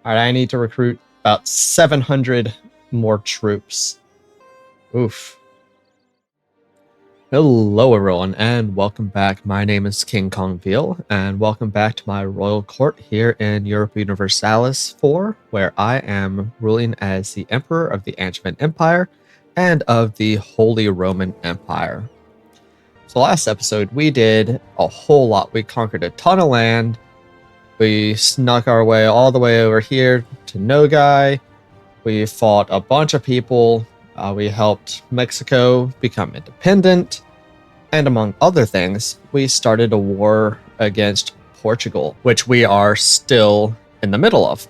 Alright, I need to recruit about 700 more troops. Oof. Hello everyone, and welcome back. My name is King Kongveal, and welcome back to my royal court here in Europa Universalis 4, where I am ruling as the Emperor of the Angevin Empire and of the Holy Roman Empire. So last episode, we did a whole lot. We conquered a ton of land. We snuck our way all the way over here to Nogai. We fought a bunch of people. We helped Mexico become independent. And among other things, we started a war against Portugal, which we are still in the middle of.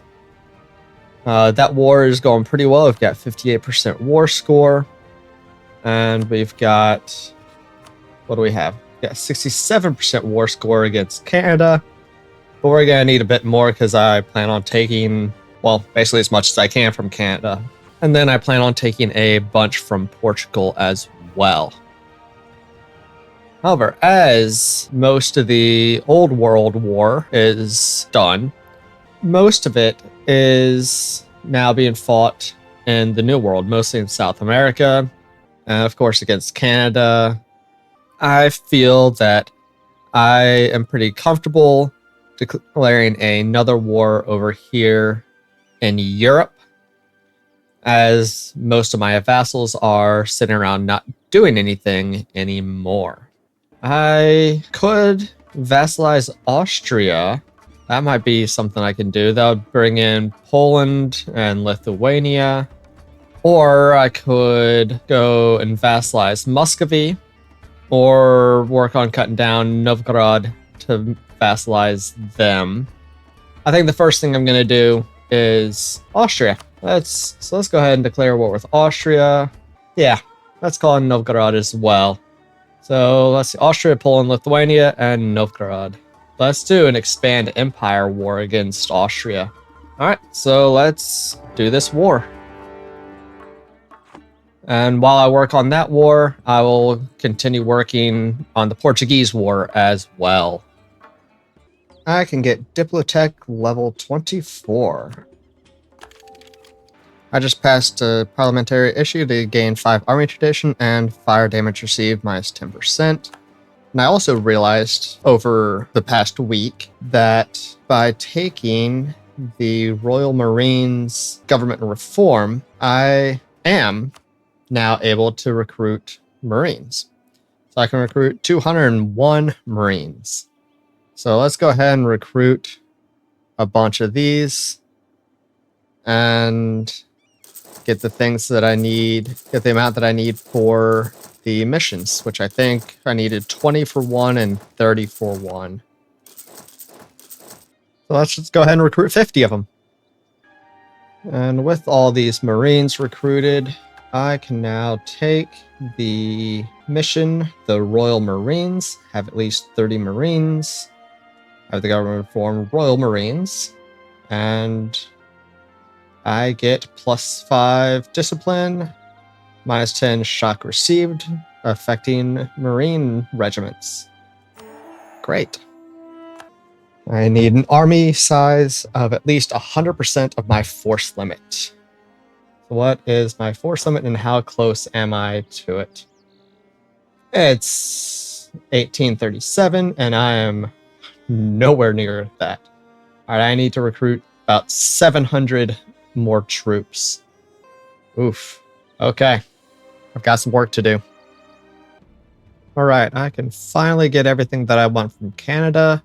That war is going pretty well. We've got 58% war score. And we've got... what do we have? We've got 67% war score against Canada. But we're going to need a bit more because I plan on taking, well, basically as much as I can from Canada. And then I plan on taking a bunch from Portugal as well. However, as most of the Old World War is done, most of it is now being fought in the New World, mostly in South America, and of course against Canada. I feel that I am pretty comfortable declaring another war over here in Europe, as most of my vassals are sitting around not doing anything anymore. I could vassalize Austria. That might be something I can do. That would bring in Poland and Lithuania. Or I could go and vassalize Muscovy, or work on cutting down Novgorod to vassalize them. I think the first thing I'm going to do is Austria. Let's go ahead and declare war with Austria. Yeah, let's call in Novgorod as well. So let's see, Austria, Poland, Lithuania, and Novgorod. Let's do an expand empire war against Austria. All right, so let's do this war. And while I work on that war, I will continue working on the Portuguese war as well. I can get Diplotech level 24. I just passed a parliamentary issue to gain 5 army tradition and fire damage received minus 10%. And I also realized over the past week that by taking the Royal Marines government reform, I am now able to recruit Marines. So I can recruit 201 Marines. So let's go ahead and recruit a bunch of these and get the things that I need, get the amount that I need for the missions, which I think I needed 20 for one and 30 for one. So let's just go ahead and recruit 50 of them. And with all these Marines recruited, I can now take the mission, the Royal Marines, have at least 30 Marines, have the government reform Royal Marines, and I get +5 discipline, minus 10 shock received, affecting Marine regiments. Great. I need an army size of at least 100% of my force limit. So what is my force limit and how close am I to it? It's 1837 and I am nowhere near that. All right, I need to recruit about 700 more troops. Oof. Okay. I've got some work to do. All right, I can finally get everything that I want from Canada.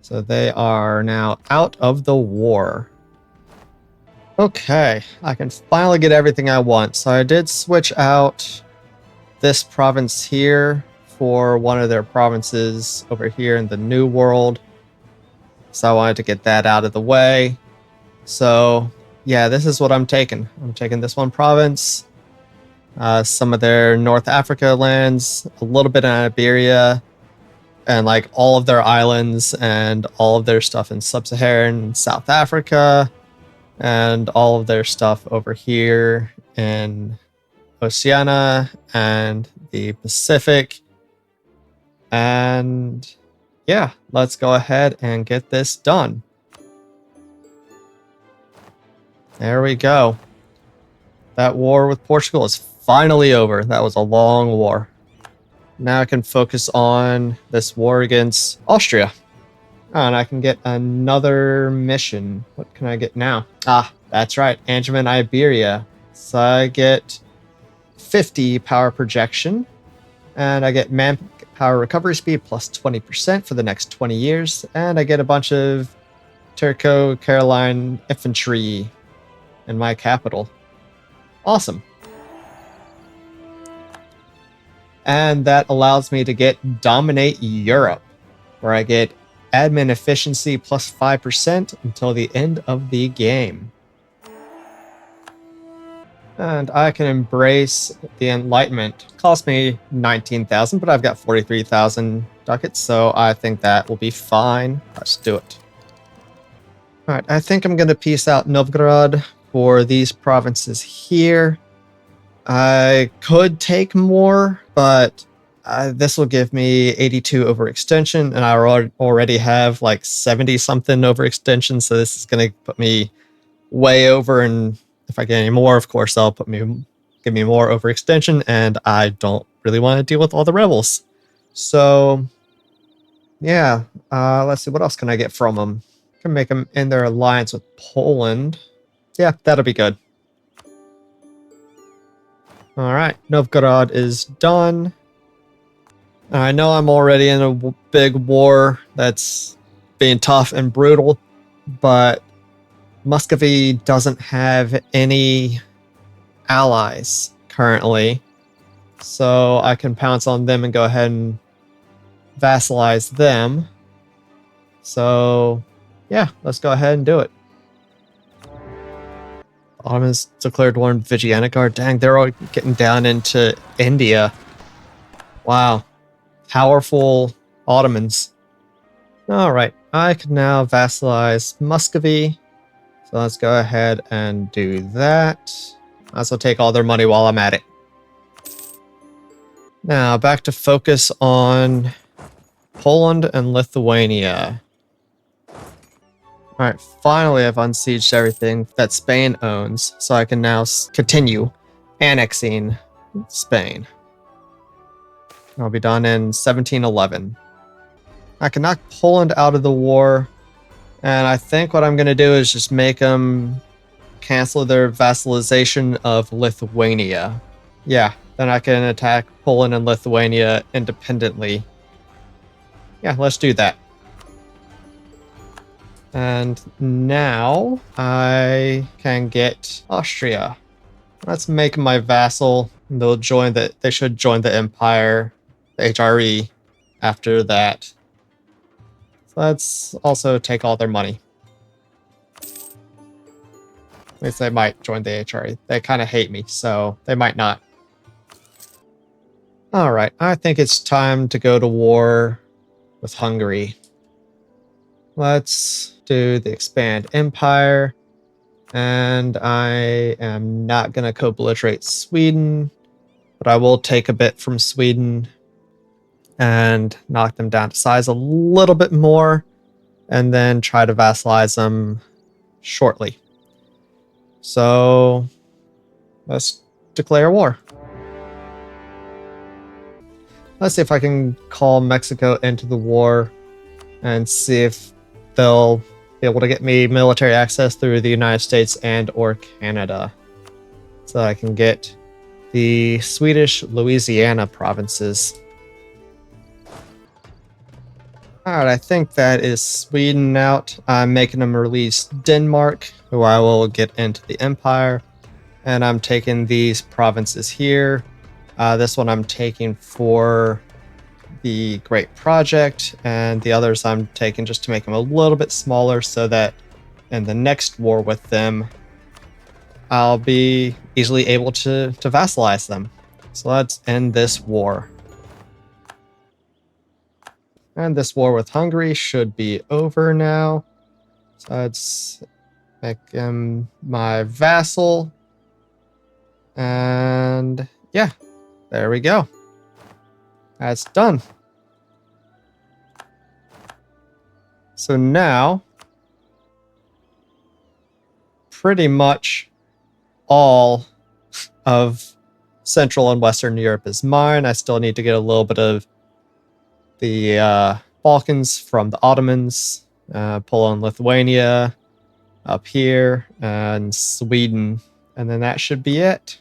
So they are now out of the war. Okay, I can finally get everything I want. So I did switch out this province here for one of their provinces over here in the New World. So I wanted to get that out of the way. So yeah, this is what I'm taking. I'm taking this one province, some of their North Africa lands, a little bit in Iberia, and like all of their islands and all of their stuff in Sub-Saharan South Africa, and all of their stuff over here in Oceania and the Pacific. And yeah, let's go ahead and get this done. There we go. That war with Portugal is finally over. That was a long war. Now I can focus on this war against Austria. And I can get another mission. What can I get now? Ah, that's right. Angevin, Iberia. So I get 50 power projection. And I get manpower recovery speed plus 20% for the next 20 years. And I get a bunch of Turco-Caroline infantry in my capital. Awesome. And that allows me to get Dominate Europe, where I get admin efficiency plus 5% until the end of the game. And I can embrace the Enlightenment. It cost me 19,000, but I've got 43,000 ducats, so I think that will be fine. Let's do it. Alright, I think I'm going to peace out Novgorod for these provinces here. I could take more, but this will give me 82 overextension, and I already have like 70 something overextension, so this is going to put me way over, and if I get any more, of course, give me more overextension, and I don't really want to deal with all the rebels. So, yeah, let's see, what else can I get from them? I can make them in their alliance with Poland. Yeah, that'll be good. Alright, Novgorod is done. I know I'm already in a big war that's being tough and brutal, but Muscovy doesn't have any allies currently, so I can pounce on them and go ahead and vassalize them. So, yeah, let's go ahead and do it. Ottomans declared war on Vijayanagар. Dang, they're all getting down into India. Wow. Powerful Ottomans. Alright, I can now vassalize Muscovy. So let's go ahead and do that. Might as well take all their money while I'm at it. Now, back to focus on Poland and Lithuania. Alright, finally I've unsieged everything that Spain owns, so I can now continue annexing Spain. I'll be done in 1711. I can knock Poland out of the war, and I think what I'm going to do is just make them cancel their vassalization of Lithuania. Yeah, then I can attack Poland and Lithuania independently. Yeah, let's do that. And now I can get Austria. Let's make my vassal. They should join the Empire, the HRE, after that. So let's also take all their money. At least they might join the HRE. They kind of hate me, so they might not. Alright, I think it's time to go to war with Hungary. Let's do the Expand Empire. And I am not going to co-belligerate Sweden, but I will take a bit from Sweden and knock them down to size a little bit more, and then try to vassalize them shortly. So let's declare war. Let's see if I can call Mexico into the war and see if they'll be able to get me military access through the United States and or Canada, so I can get the Swedish Louisiana provinces. Alright, I think that is Sweden out. I'm making them release Denmark, who I will get into the Empire. And I'm taking these provinces here. This one I'm taking for the Great Project, and the others I'm taking just to make them a little bit smaller so that in the next war with them, I'll be easily able to vassalize them. So let's end this war. And this war with Hungary should be over now. So let's make him my vassal. And yeah, there we go. That's done. So now, pretty much all of Central and Western Europe is mine. I still need to get a little bit of the Balkans from the Ottomans, Poland, Lithuania, up here, and Sweden. And then that should be it.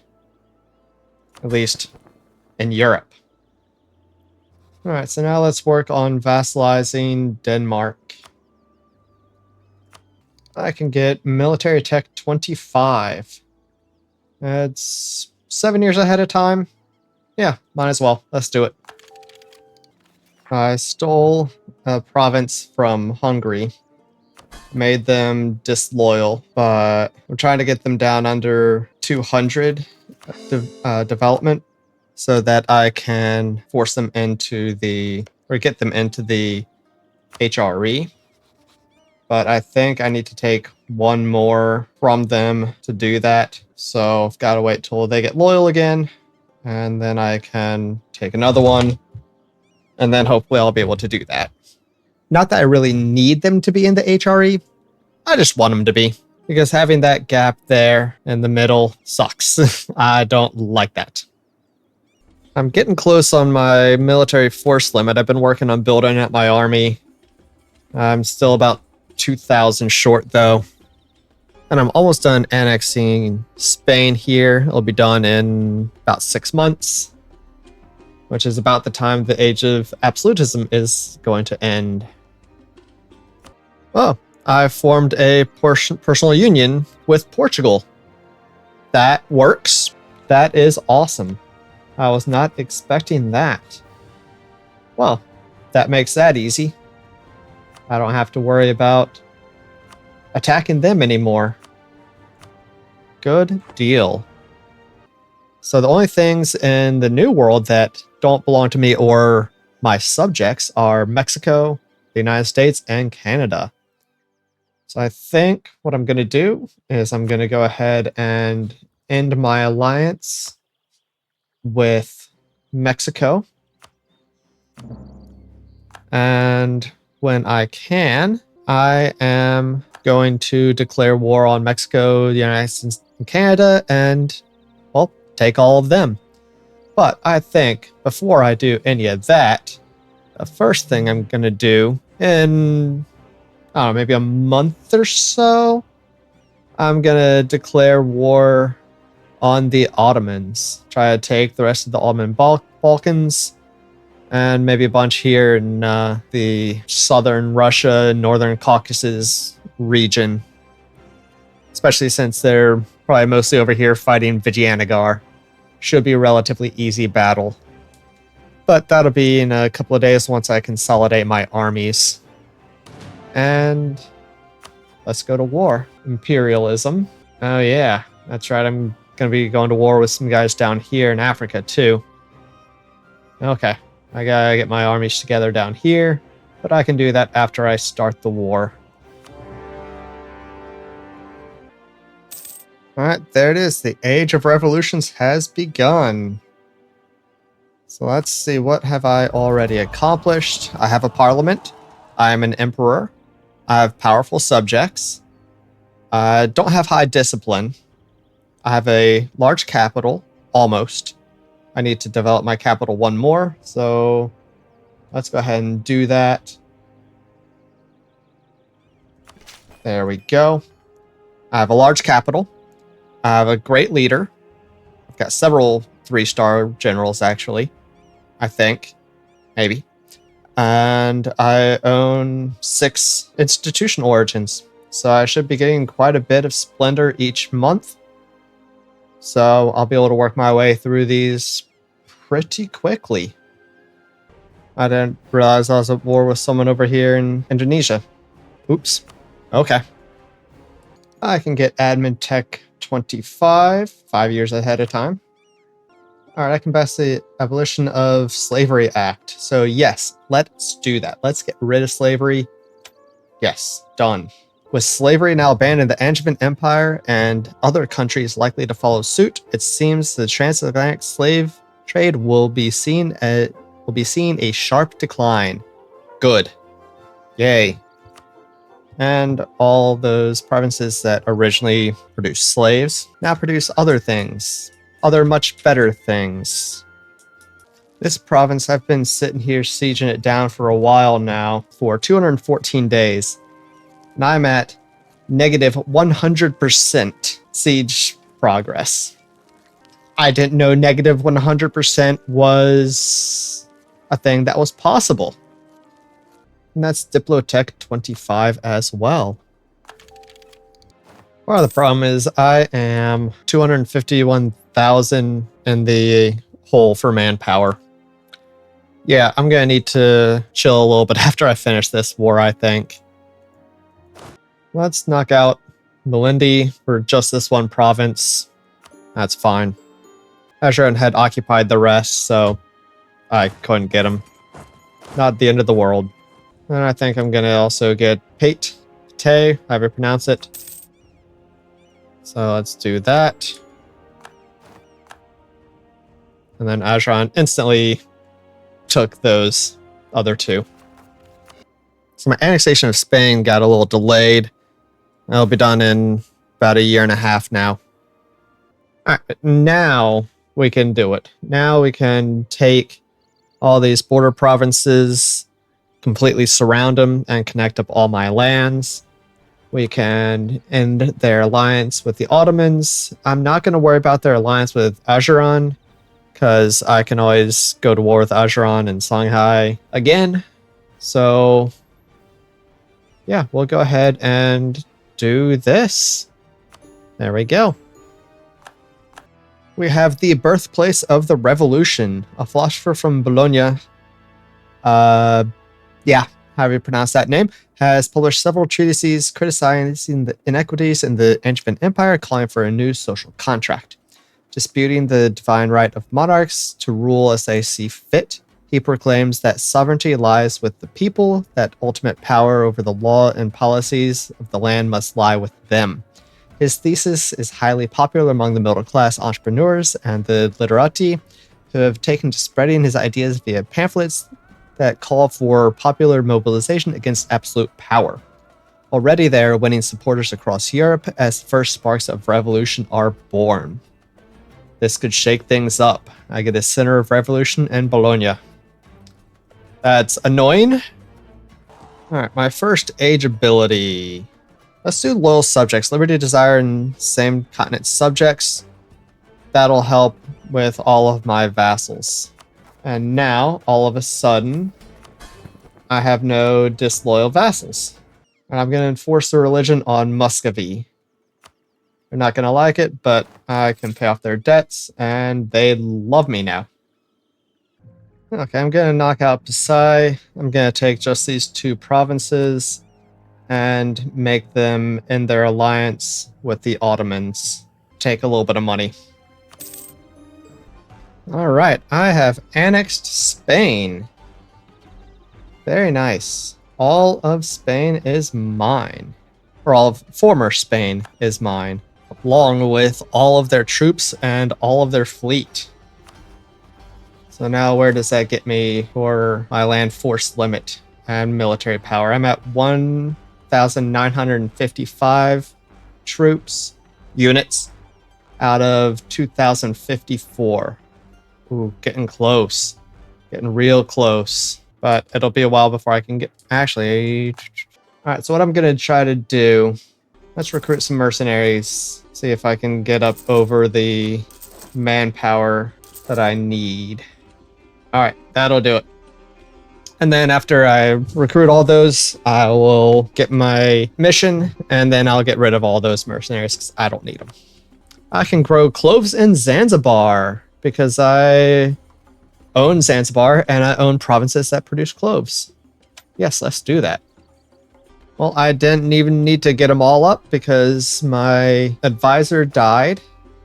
At least in Europe. Alright, so now let's work on vassalizing Denmark. I can get military tech 25. It's 7 years ahead of time. Yeah, might as well. Let's do it. I stole a province from Hungary. Made them disloyal, but I'm trying to get them down under 200 development so that I can force them into get them into the HRE. But I think I need to take one more from them to do that. So I've got to wait till they get loyal again. And then I can take another one. And then hopefully I'll be able to do that. Not that I really need them to be in the HRE. I just want them to be. Because having that gap there in the middle sucks. I don't like that. I'm getting close on my military force limit. I've been working on building up my army. I'm still about 2,000 short though. And I'm almost done annexing Spain here. It'll be done in about 6 months, which is about the time the age of absolutism is going to end. Oh, I formed a personal union with Portugal. That works. That is awesome. I was not expecting that. Well, that makes that easy. I don't have to worry about attacking them anymore. Good deal. So the only things in the New World that don't belong to me or my subjects are Mexico, the United States, and Canada. So I think what I'm going to do is I'm going to go ahead and end my alliance with Mexico. And when I can, I am going to declare war on Mexico, the United States, and Canada, and, well, take all of them. But I think before I do any of that, the first thing I'm going to do in, I don't know, maybe a month or so, I'm going to declare war on the Ottomans. Try to take the rest of the Ottoman Balkans, and maybe a bunch here in the southern Russia, northern Caucasus region. Especially since they're probably mostly over here fighting Vijayanagar. Should be a relatively easy battle. But that'll be in a couple of days once I consolidate my armies. And let's go to war. Imperialism. Oh yeah, that's right. I'm going to be going to war with some guys down here in Africa too. Okay, I gotta get my armies together down here, but I can do that after I start the war. Alright, there it is. The Age of Revolutions has begun. So let's see, what have I already accomplished? I have a parliament. I am an emperor. I have powerful subjects. I don't have high discipline. I have a large capital, almost. I need to develop my capital one more, so let's go ahead and do that. There we go. I have a large capital. I have a great leader. I've got several 3-star generals, actually. I think. Maybe. And I own 6 institutional origins. So I should be getting quite a bit of splendor each month. So I'll be able to work my way through these pretty quickly. I didn't realize I was at war with someone over here in Indonesia. Oops. Okay. I can get admin tech 25, 5 years ahead of time. Alright, I can pass the Abolition of Slavery Act. So yes, let's do that. Let's get rid of slavery. Yes, done. With slavery now banned in the Angevin Empire and other countries likely to follow suit, it seems the transatlantic slave trade will be seeing a sharp decline. Good. Yay. And all those provinces that originally produced slaves now produce other things, other much better things. This province, I've been sitting here sieging it down for a while now, for 214 days. And I'm at negative 100% siege progress. I didn't know negative 100% was a thing that was possible. And that's Diplotech 25 as well. Well, the problem is I am 251,000 in the hole for manpower. Yeah, I'm going to need to chill a little bit after I finish this war, I think. Let's knock out Malindi for just this one province. That's fine. Azuran had occupied the rest, so I couldn't get him. Not the end of the world. And I think I'm going to also get Pate, however you pronounce it. So let's do that. And then Azuran instantly took those other two. So my annexation of Spain got a little delayed. It'll be done in about 1.5 years now. All right, now we can do it. Now we can take all these border provinces, completely surround them, and connect up all my lands. We can end their alliance with the Ottomans. I'm not going to worry about their alliance with Ajuran, because I can always go to war with Ajuran and Songhai again. So, yeah, we'll go ahead and do this. There we go. We have the birthplace of the revolution, a philosopher from Bologna. Yeah, however you pronounce that name, has published several treatises criticizing the inequities in the Angevin Empire, calling for a new social contract. Disputing the divine right of monarchs to rule as they see fit, he proclaims that sovereignty lies with the people, that ultimate power over the law and policies of the land must lie with them. His thesis is highly popular among the middle-class entrepreneurs and the literati, who have taken to spreading his ideas via pamphlets that call for popular mobilization against absolute power. Already they are winning supporters across Europe as first sparks of revolution are born. This could shake things up. I get a center of revolution in Bologna. That's annoying. Alright, my first age ability. Let's do loyal subjects. Liberty, desire, and same continent subjects. That'll help with all of my vassals. And now, all of a sudden, I have no disloyal vassals. And I'm going to enforce the religion on Muscovy. They're not going to like it, but I can pay off their debts, and they love me now. Okay, I'm going to knock out Pasai. I'm going to take just these two provinces and make them in their alliance with the Ottomans. Take a little bit of money. Alright, I have annexed Spain. Very nice. All of Spain is mine. Or all of former Spain is mine, along with all of their troops and all of their fleet. So now where does that get me for my land force limit and military power? I'm at 1,955 troops, units, out of 2,054. Ooh, getting close. Getting real close. But it'll be a while before I can get... Actually... Alright, so what I'm going to try to do... Let's recruit some mercenaries. See if I can get up over the manpower that I need. Alright, that'll do it. And then after I recruit all those, I will get my mission, and then I'll get rid of all those mercenaries because I don't need them. I can grow cloves in Zanzibar because I own Zanzibar and I own provinces that produce cloves. Yes, let's do that. Well, I didn't even need to get them all up because my advisor died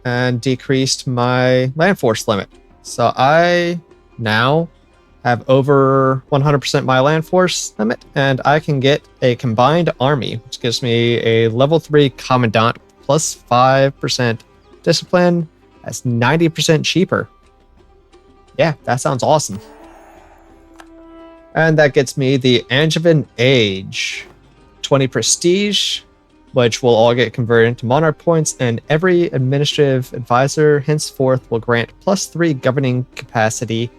and decreased my land force limit. So I now have over 100% my land force limit, and I can get a combined army, which gives me a level 3 commandant plus 5% discipline. That's 90% cheaper. Yeah, that sounds awesome. And that gets me the Angevin Age. 20 prestige, which will all get converted into monarch points, and every administrative advisor henceforth will grant +3 governing capacity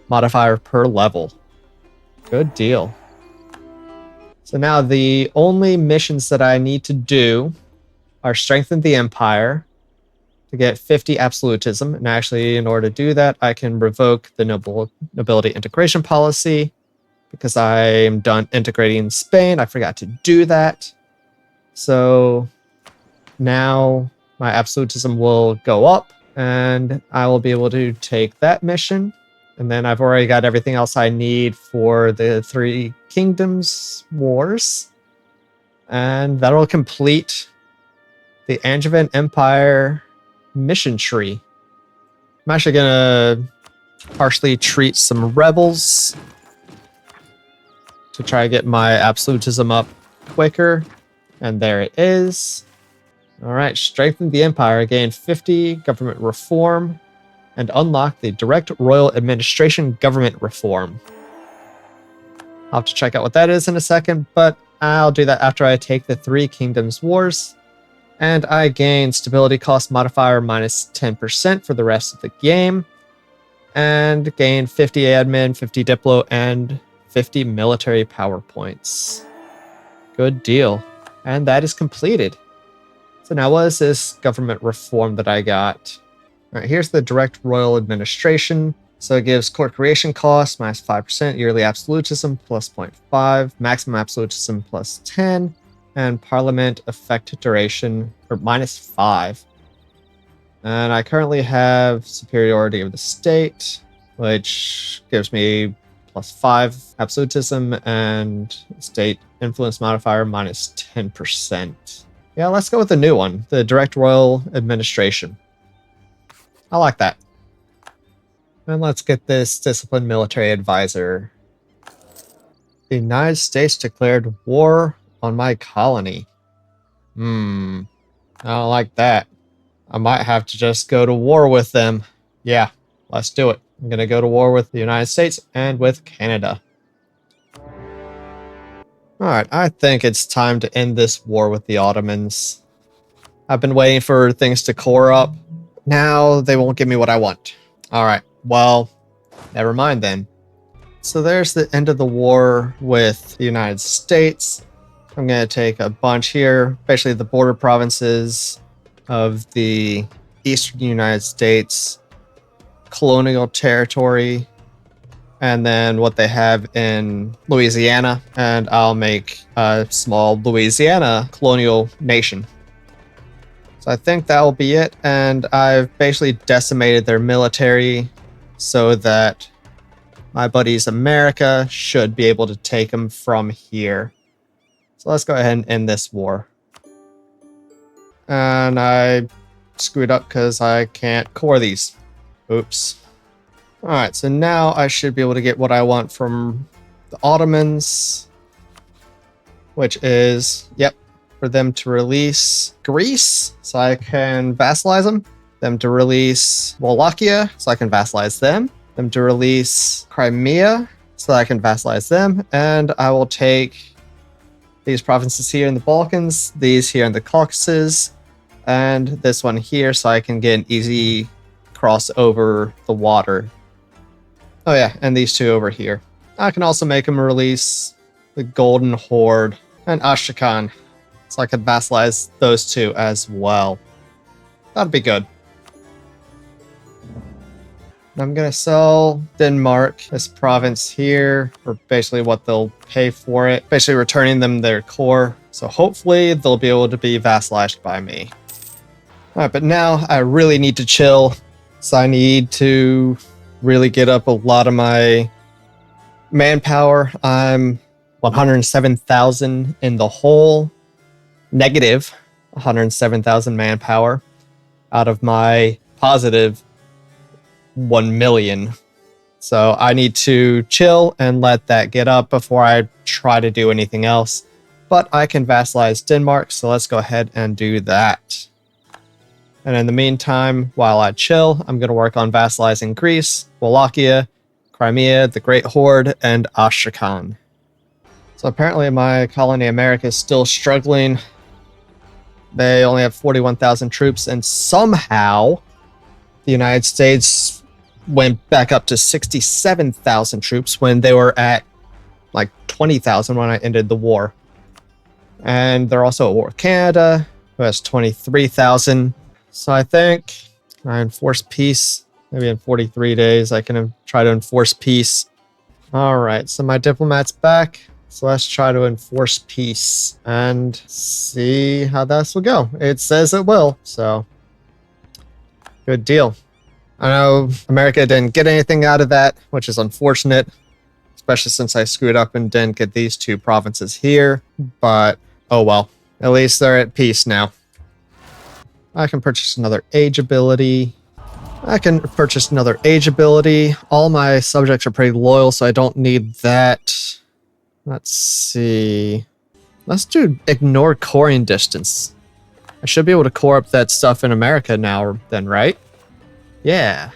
modifier per level. Good deal. So now the only missions that I need to do are strengthen the Empire to get 50 absolutism. And actually, in order to do that, I can revoke the nobility integration policy because I am done integrating Spain. I forgot to do that. So now my absolutism will go up and I will be able to take that mission. And then I've already got everything else I need for the Three Kingdoms Wars. And that'll complete the Angevin Empire mission tree. I'm actually going to partially treat some rebels to try to get my absolutism up quicker. And there it is. All right, strengthen the Empire, gain 50 government reform, and unlock the direct royal administration government reform. I'll have to check out what that is in a second, but I'll do that after I take the Three Kingdoms Wars. And I gain stability cost modifier minus 10% for the rest of the game. And gain 50 admin, 50 diplo, and 50 military power points. Good deal. And that is completed. So now what is this government reform that I got? All right, here's the direct royal administration. So it gives court creation cost minus 5%, yearly absolutism plus 0.5, maximum absolutism plus 10, and parliament effect duration for minus 5. And I currently have superiority of the state, which gives me plus 5 absolutism and state influence modifier minus 10%. Yeah, let's go with the new one, the direct royal administration. I like that. And let's get this disciplined military advisor. The United States declared war on my colony. I don't like that. I might have to just go to war with them. Yeah, let's do it. I'm going to go to war with the United States and with Canada. Alright, I think it's time to end this war with the Ottomans. I've been waiting for things to core up. Now they won't give me what I want. Alright, well, never mind then. So there's the end of the war with the United States. I'm going to take a bunch here, especially the border provinces of the eastern United States, colonial territory, and then what they have in Louisiana, and I'll make a small Louisiana colonial nation. So I think that will be it, and I've basically decimated their military so that my buddies America should be able to take them from here. So let's go ahead and end this war. And I screwed up because I can't core these. Oops. Alright, so now I should be able to get what I want from the Ottomans, which is, yep, for them to release Greece, so I can vassalize them to release Wallachia, so I can vassalize them to release Crimea, so I can vassalize them, and I will take these provinces here in the Balkans, these here in the Caucasus, and this one here, so I can get an easy cross over the water. Oh yeah, and these two over here. I can also make them release the Golden Horde and Astrakhan, so I can vassalize those two as well. That'd be good. I'm gonna sell Denmark, this province here, for basically what they'll pay for it, basically returning them their core. So hopefully they'll be able to be vassalized by me. Alright, but now I really need to chill, so I need to really get up a lot of my manpower. I'm 107,000 in the hole, negative 107,000 manpower out of my positive 1 million. So I need to chill and let that get up before I try to do anything else. But I can vassalize Denmark, so let's go ahead and do that. And in the meantime, while I chill, I'm going to work on vassalizing Greece, Wallachia, Crimea, the Great Horde, and Astrakhan. So apparently my colony America is still struggling. They only have 41,000 troops, and somehow the United States went back up to 67,000 troops when they were at like 20,000 when I ended the war. And they're also at war with Canada, who has 23,000. So I think I enforce peace. Maybe in 43 days I can try to enforce peace. All right, so my diplomat's back. So let's try to enforce peace and see how this will go. It says it will, so good deal. I know America didn't get anything out of that, which is unfortunate, especially since I screwed up and didn't get these two provinces here. But oh well, at least they're at peace now. I can purchase another age ability. All my subjects are pretty loyal, so I don't need that. Let's see. Let's do ignore coring distance. I should be able to core up that stuff in America now then, right? Yeah.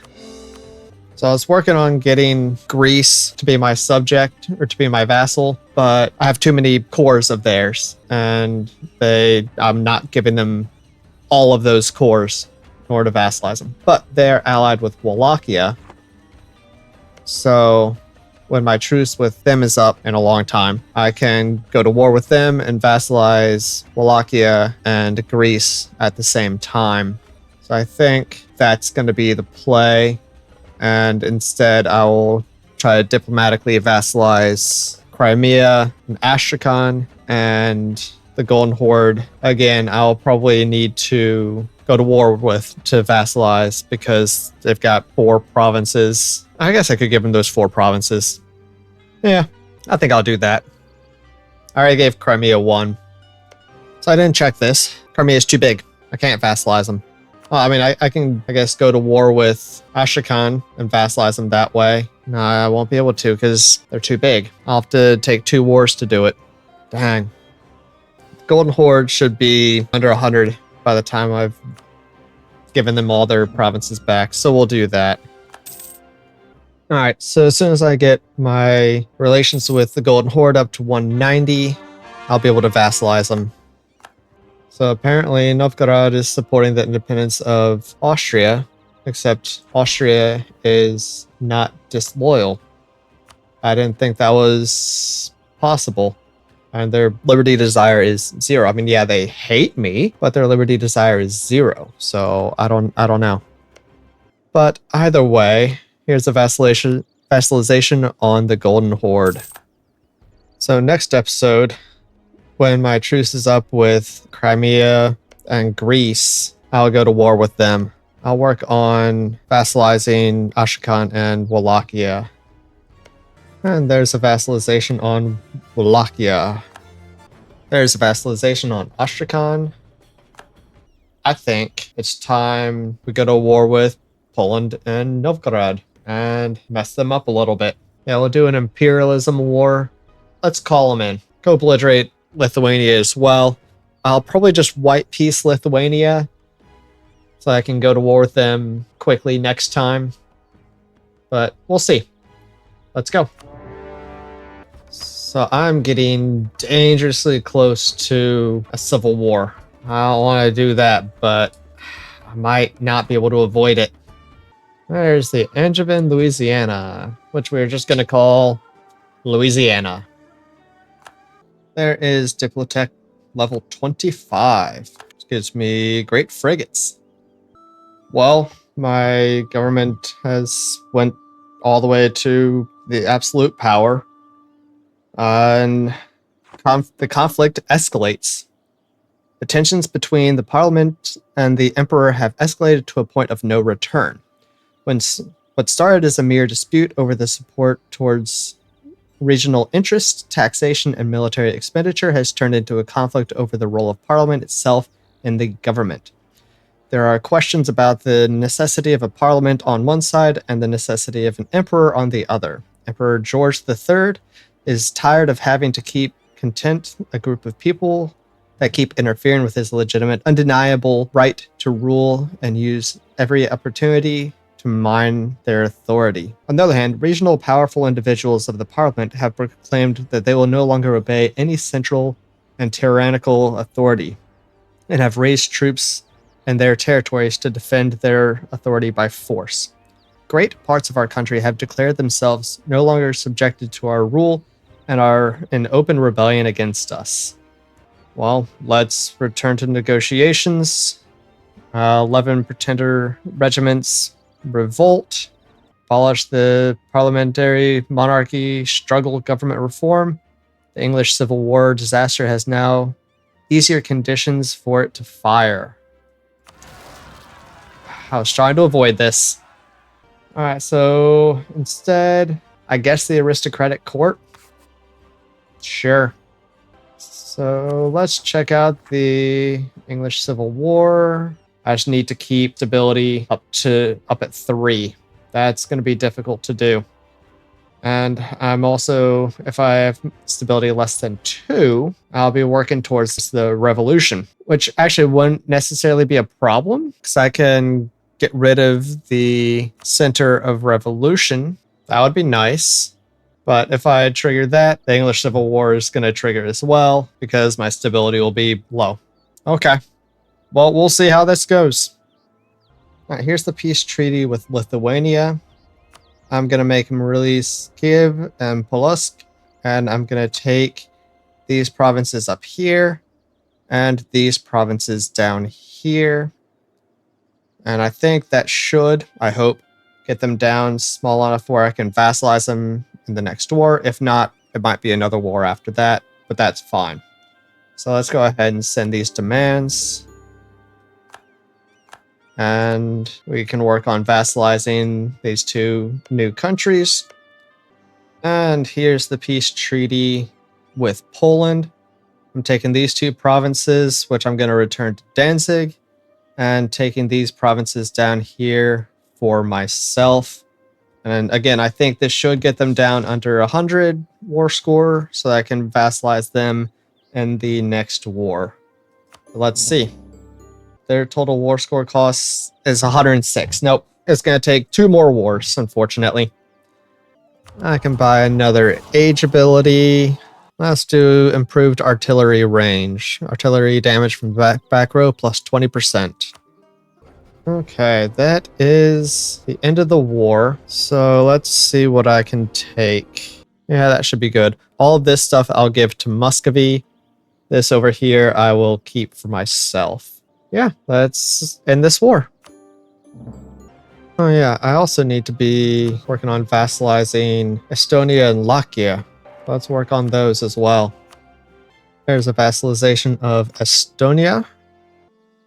So I was working on getting Greece to be my subject or to be my vassal, but I have too many cores of theirs, and I'm not giving them all of those cores in order to vassalize them. But they're allied with Wallachia, so when my truce with them is up in a long time, I can go to war with them and vassalize Wallachia and Greece at the same time. So I think that's going to be the play. And instead, I will try to diplomatically vassalize Crimea and Astrakhan and the Golden Horde. Again, I'll probably need to go to war to vassalize because they've got 4 provinces. I guess I could give them those 4 provinces. Yeah, I think I'll do that. I already gave Crimea 1. So I didn't check this. Crimea is too big. I can't vassalize them. Well, I mean, I can, I guess, go to war with Astrakhan and vassalize them that way. No, I won't be able to because they're too big. I'll have to take 2 wars to do it. Dang. The Golden Horde should be under 100 by the time I've given them all their provinces back, so we'll do that. Alright, so as soon as I get my relations with the Golden Horde up to 190, I'll be able to vassalize them. So apparently Novgorod is supporting the independence of Austria, except Austria is not disloyal. I didn't think that was possible. And their liberty desire is 0. I mean, yeah, they hate me, but their liberty desire is 0. So I don't know. But either way, here's a vassalization on the Golden Horde. So next episode, when my truce is up with Crimea and Greece, I'll go to war with them. I'll work on vassalizing Astrakhan and Wallachia. And there's a vassalization on Wallachia. There's a vassalization on Astrakhan. I think it's time we go to war with Poland and Novgorod and mess them up a little bit. Yeah, we'll do an imperialism war. Let's call them in. Go obliterate Lithuania as well. I'll probably just white peace Lithuania so I can go to war with them quickly next time. But we'll see. Let's go. So I'm getting dangerously close to a civil war. I don't want to do that, but I might not be able to avoid it. There's the Angevin, Louisiana, which we're just going to call Louisiana. There is Diplotech level 25, which gives me great frigates. Well, my government has went all the way to the absolute power, and the conflict escalates. The tensions between the parliament and the emperor have escalated to a point of no return. What started as a mere dispute over the support towards regional interests, taxation, and military expenditure has turned into a conflict over the role of parliament itself in the government. There are questions about the necessity of a parliament on one side and the necessity of an emperor on the other. Emperor George III is tired of having to keep content a group of people that keep interfering with his legitimate, undeniable right to rule and use every opportunity to to mine their authority. On the other hand, regional powerful individuals of the parliament have proclaimed that they will no longer obey any central and tyrannical authority, and have raised troops in their territories to defend their authority by force. Great parts of our country have declared themselves no longer subjected to our rule and are in open rebellion against us. Well, let's return to negotiations. 11 pretender regiments revolt, abolish the parliamentary monarchy, struggle government reform. The English Civil War disaster has now easier conditions for it to fire. I was trying to avoid this. Alright, so instead, I guess the aristocratic court? Sure. So let's check out the English Civil War. I just need to keep stability up at 3. That's going to be difficult to do. And I'm also, if I have stability less than 2, I'll be working towards the revolution, which actually wouldn't necessarily be a problem because I can get rid of the center of revolution. That would be nice. But if I trigger that, the English Civil War is going to trigger as well because my stability will be low. Okay. Well, we'll see how this goes. All right, here's the peace treaty with Lithuania. I'm going to make him release Kiev and Polotsk, and I'm going to take these provinces up here and these provinces down here. And I think that should, I hope, get them down small enough where I can vassalize them in the next war. If not, it might be another war after that, but that's fine. So let's go ahead and send these demands. And we can work on vassalizing these 2 new countries. And here's the peace treaty with Poland. I'm taking these 2 provinces, which I'm going to return to Danzig, and taking these provinces down here for myself. And again, I think this should get them down under 100 war score so that I can vassalize them in the next war. Let's see. Their total war score cost is 106. Nope, it's going to take 2 more wars, unfortunately. I can buy another age ability. Let's do improved artillery range. Artillery damage from back row plus 20%. Okay, that is the end of the war. So let's see what I can take. Yeah, that should be good. All of this stuff I'll give to Muscovy. This over here I will keep for myself. Yeah, let's end this war. Oh yeah, I also need to be working on vassalizing Estonia and Latvia. Let's work on those as well. There's a vassalization of Estonia.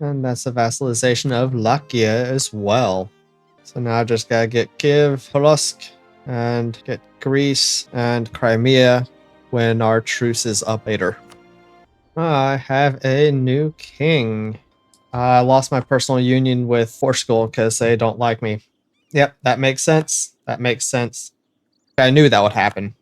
And that's a vassalization of Latvia as well. So now I just gotta get Kiev, Polotsk, and get Greece and Crimea when our truce is up later. I have a new king. I lost my personal union with Portugal because they don't like me. Yep, that makes sense. That makes sense. I knew that would happen.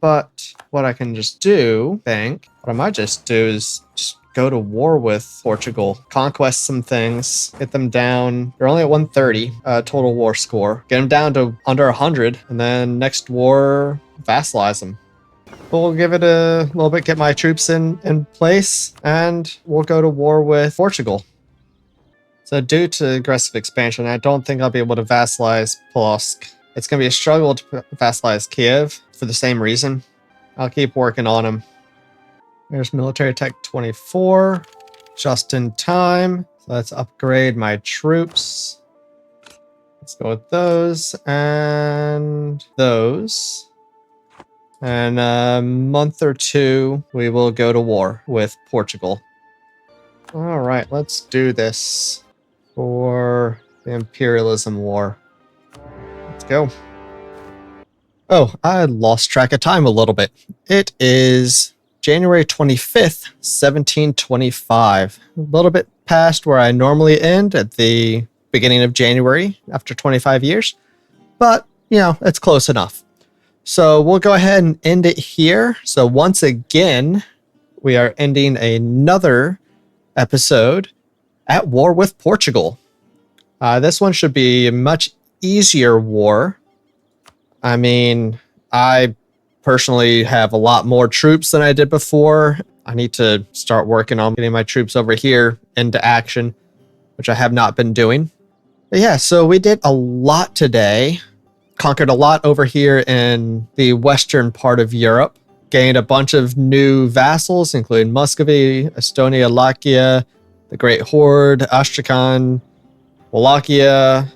But what I can just do, what I might just do is just go to war with Portugal, conquest some things, get them down. They're only at 130 total war score. Get them down to under 100, and then next war, vassalize them. We'll give it a little bit, get my troops in place, and we'll go to war with Portugal. So due to aggressive expansion, I don't think I'll be able to vassalize Polotsk. It's going to be a struggle to vassalize Kiev for the same reason. I'll keep working on them. There's military tech 24, just in time. So let's upgrade my troops. Let's go with those and those. And a month or 2, we will go to war with Portugal. All right, let's do this for the imperialism war. Let's go. Oh, I lost track of time a little bit. It is January 25th, 1725. A little bit past where I normally end at the beginning of January after 25 years. But, you know, it's close enough. So we'll go ahead and end it here. So once again, we are ending another episode at war with Portugal. This one should be much easier war. I mean, I personally have a lot more troops than I did before. I need to start working on getting my troops over here into action, which I have not been doing. But yeah, so we did a lot today. Conquered a lot over here in the western part of Europe. Gained a bunch of new vassals, including Muscovy, Estonia, Latvia, the Great Horde, Astrakhan, Wallachia.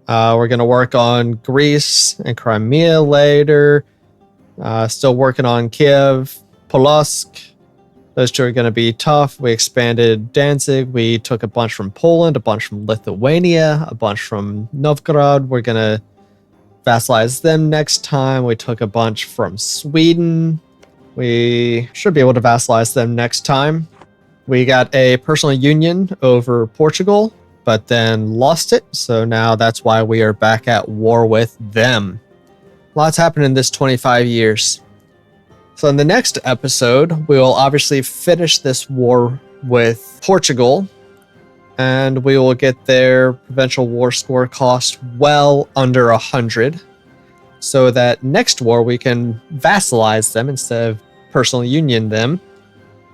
We're going to work on Greece and Crimea later. Still working on Kiev, Polotsk. Those two are going to be tough. We expanded Danzig. We took a bunch from Poland, a bunch from Lithuania, a bunch from Novgorod. We're going to vassalize them next time. We took a bunch from Sweden. We should be able to vassalize them next time. We got a personal union over Portugal, but then lost it. So now that's why we are back at war with them. Lots happened in this 25 years. So in the next episode, we will obviously finish this war with Portugal, and we will get their provincial war score cost well under 100, so that next war we can vassalize them instead of personal union them,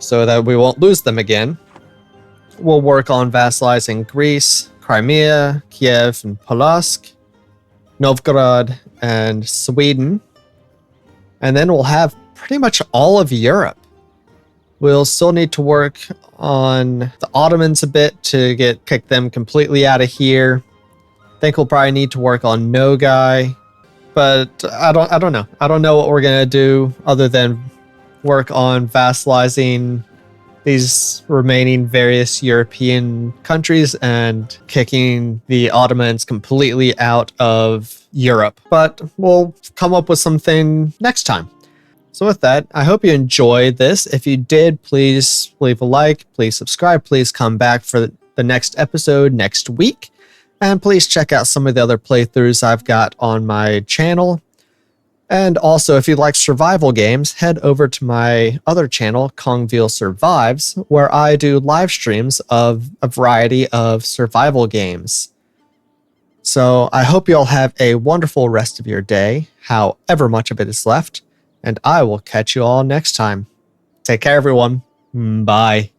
so that we won't lose them again. We'll work on vassalizing Greece, Crimea, Kiev, and Polotsk, Novgorod, and Sweden. And then we'll have pretty much all of Europe. We'll still need to work on the Ottomans a bit to kick them completely out of here. I think we'll probably need to work on Nogai, but I don't know. I don't know what we're gonna do other than work on vassalizing these remaining various European countries and kicking the Ottomans completely out of Europe. But we'll come up with something next time. So with that, I hope you enjoyed this. If you did, please leave a like, please subscribe, please come back for the next episode next week. And please check out some of the other playthroughs I've got on my channel. And also, if you like survival games, head over to my other channel, Kongveal Survives, where I do live streams of a variety of survival games. So I hope you all have a wonderful rest of your day, however much of it is left, and I will catch you all next time. Take care, everyone. Bye.